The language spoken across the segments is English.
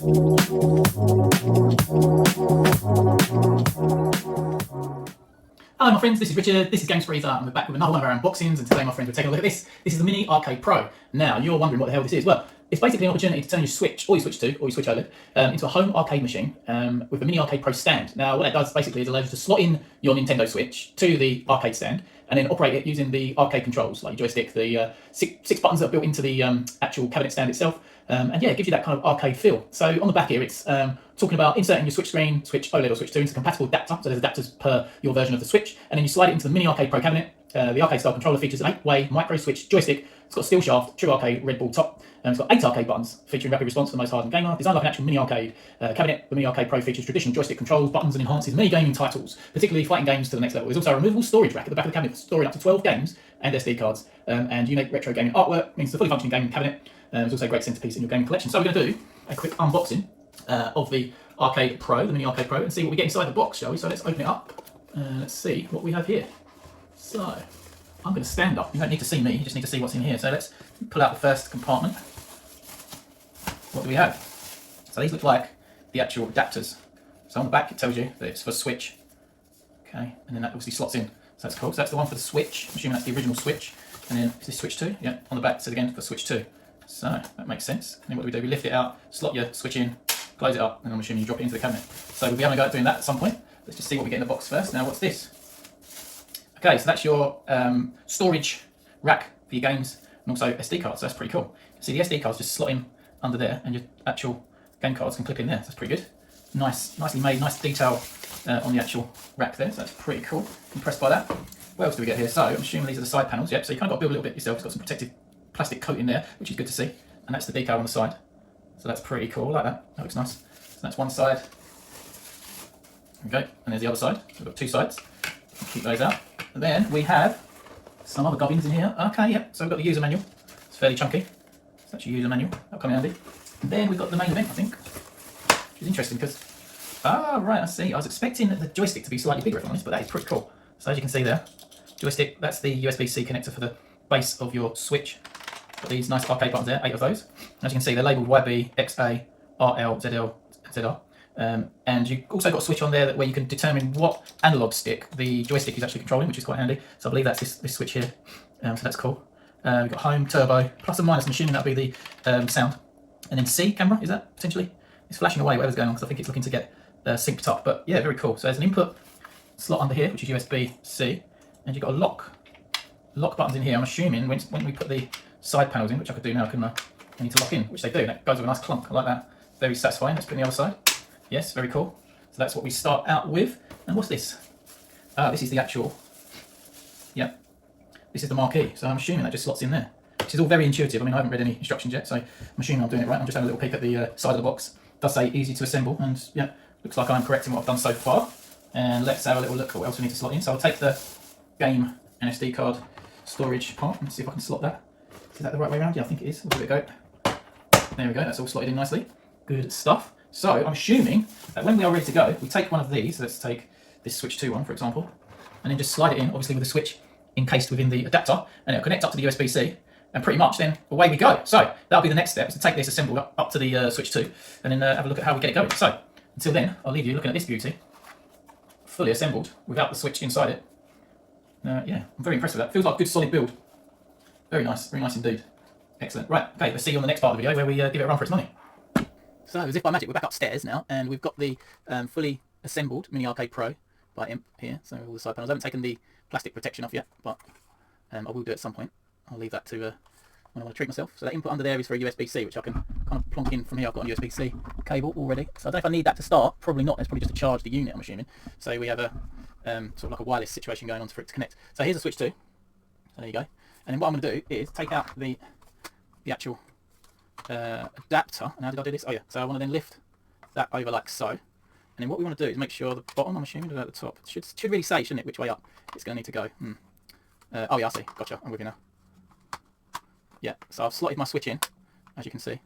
Hello my friends, this is Richard, this is Games Freezer, and we're back with another one of our unboxings, and today my friends we're taking a look at this. This is the MiniArcade Pro. Now, you're wondering what the hell this is. Well, it's basically an opportunity to turn your Switch, or your Switch 2, or your Switch OLED, into a home arcade machine with a MiniArcade Pro stand. Now, what that does basically is allows you to slot in your Nintendo Switch to the arcade stand, and then operate it using the arcade controls, like your joystick, the six buttons that are built into the actual cabinet stand itself. And yeah, it gives you that kind of arcade feel. So on the back here, it's talking about inserting your Switch screen, Switch OLED or Switch 2 into a compatible adapter. So there's adapters per your version of the Switch. And then you slide it into the MiniArcade Pro cabinet. The arcade style controller features an 8-way micro switch joystick. It's got a steel shaft, true arcade, red ball top. It's got 8 arcade buttons featuring rapid response for the most hardened gamer. Designed like an actual mini arcade cabinet, the MiniArcade Pro features traditional joystick controls, buttons, and enhances many gaming titles, particularly fighting games to the next level. There's also a removable storage rack at the back of the cabinet for storing up to 12 games and SD cards. And unique retro gaming artwork means it's a fully functioning gaming cabinet. It's also a great centerpiece in your gaming collection. So we're going to do a quick unboxing of the Arcade Pro, the MiniArcade Pro, and see what we get inside the box, shall we? So let's open it up and let's see what we have here. So I'm going to stand up. You don't need to see me, you just need to see what's in here. So let's pull out the first compartment. What do we have? So these look like the actual adapters. So on the back it tells you that it's for Switch. Okay, and then that obviously slots in. So that's cool. So that's the one for the Switch. I'm assuming that's the original Switch. And then is this Switch 2? Yeah, on the back it says again for Switch 2. So that makes sense. And then what do? We lift it out, slot your Switch in, close it up, and I'm assuming you drop it into the cabinet. So we'll be having a go at doing that at some point. Let's just see what we get in the box first. Now what's this? Okay, so that's your storage rack for your games and also SD cards. So that's pretty cool. See, the SD cards just slot in under there, and your actual game cards can clip in there. So that's pretty good. Nicely made, nice detail on the actual rack there. So that's pretty cool. Impressed by that. What else do we get here? So I'm assuming these are the side panels. Yep. So you kind of got to build a little bit yourself. It's got some protective plastic coat in there, which is good to see. And that's the decal on the side. So that's pretty cool. I like that. That looks nice. So that's one side. Okay, and there's the other side. So we've got two sides. Keep those out. And then we have some other gubbins in here. Okay, yep. So we've got the user manual. It's fairly chunky. It's actually a user manual. That'll come in handy. And then we've got the main event, I think. Which is interesting because, right, I see. I was expecting the joystick to be slightly bigger, if I'm honest, but that is pretty cool. So as you can see there, joystick, that's the USB-C connector for the base of your Switch. Got these nice arcade buttons there, 8 of those. As you can see, they're labelled YB, XA, RL, ZL, ZR. And you've also got a switch on there where you can determine what analog stick the joystick is actually controlling, which is quite handy. So I believe that's this switch here. So that's cool. We've got home, turbo, plus and minus. I'm assuming that'll be the sound. And then C camera, is that potentially? It's flashing away, whatever's going on, because I think it's looking to get synced up. But yeah, very cool. So there's an input slot under here, which is USB-C. And you've got a lock buttons in here. I'm assuming when we put the side panels in, which I could do now, couldn't I? I need to lock in, which they do. And that goes with a nice clunk. I like that. Very satisfying. Let's put it on the other side. Yes, very cool. So that's what we start out with. And what's this? This is the actual, yep, this is the marquee. So I'm assuming that just slots in there, which is all very intuitive. I mean, I haven't read any instructions yet, so I'm assuming I'm doing it right. I'm just having a little peek at the side of the box. It does say easy to assemble, and yeah, looks like I'm correct in what I've done so far. And let's have a little look at what else we need to slot in. So I'll take the game and SD card storage part and see if I can slot that. Is that the right way around? Yeah, I think it is. We'll give it a go. There we go, that's all slotted in nicely. Good stuff. So I'm assuming that when we are ready to go, we take one of these. Let's take this Switch 2 one, for example, and then just slide it in, obviously with the Switch encased within the adapter, and it'll connect up to the USB-C, and pretty much then away we go. So that'll be the next step, is to take this assembled up to the Switch 2, and then have a look at how we get it going. So until then, I'll leave you looking at this beauty, fully assembled without the Switch inside it. Yeah, I'm very impressed with that. Feels like a good solid build. Very nice indeed. Excellent. Right, okay, let's see you on the next part of the video where we give it a run for its money. So as if by magic, we're back upstairs now, and we've got the fully assembled MiniArcade Pro by Imp here. So all the side panels. I haven't taken the plastic protection off yet, but I will do at some point. I'll leave that to when I want to treat myself. So that input under there is for a USB-C, which I can kind of plonk in from here. I've got a USB-C cable already. So I don't know if I need that to start. Probably not. It's probably just to charge the unit, I'm assuming. So we have a sort of like a wireless situation going on for it to connect. So here's a Switch 2. So there you go. And then what I'm going to do is take out the actual adapter. And how did I do this? Oh yeah, so I want to then lift that over like so, and then what we want to do is make sure the bottom, I'm assuming, is at the top. It should really say, shouldn't it, which way up it's going to need to go. Oh yeah, I see, gotcha, I'm with you now. Yeah, so I've slotted my Switch in, as you can see.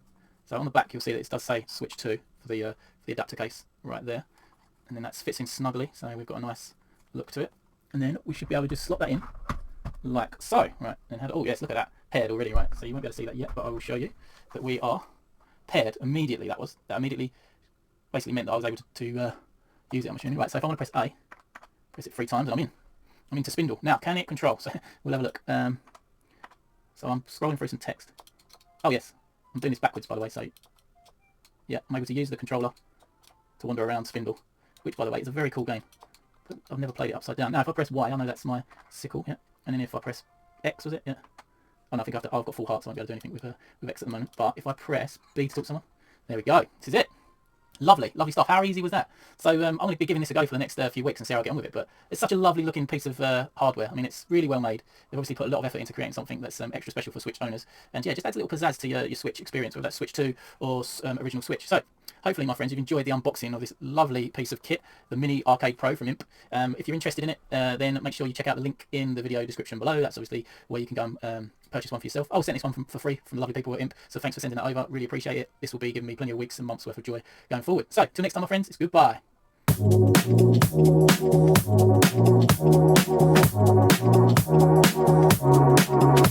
So on the back you'll see that it does say Switch 2 for the adapter case right there, and then that fits in snugly, so we've got a nice look to it. And then we should be able to just slot that in like so, right? And oh yes, look at that paired already, right? So you won't be able to see that yet, but I will show you that we are paired immediately. That immediately basically meant that I was able to use it on my machine. Right, so if I want to press A, press it 3 times and I'm in. I'm into spindle. Now, can it control? So we'll have a look. So I'm scrolling through some text. Oh yes, I'm doing this backwards by the way, so yeah, I'm able to use the controller to wander around spindle, which by the way is a very cool game. But I've never played it upside down. Now if I press Y, I know that's my sickle, yeah. And then if I press X, was it? Yeah. Oh no, I think I've got full heart, so I won't be able to do anything with X at the moment. But if I press B to talk to someone, there we go. This is it. Lovely, lovely stuff. How easy was that? So I'm going to be giving this a go for the next few weeks and see how I get on with it. But it's such a lovely looking piece of hardware. I mean, it's really well made. They've obviously put a lot of effort into creating something that's extra special for Switch owners. And yeah, just adds a little pizzazz to your Switch experience, whether that's Switch 2 or original Switch. So hopefully, my friends, you've enjoyed the unboxing of this lovely piece of kit, the MiniArcade Pro from Imp. If you're interested in it, then make sure you check out the link in the video description below. That's obviously where you can go and purchase one for yourself. I sent this one for free from the lovely people at Imp, so thanks for sending that over. Really appreciate it. This will be giving me plenty of weeks and months worth of joy going forward. So, till next time, my friends, it's goodbye.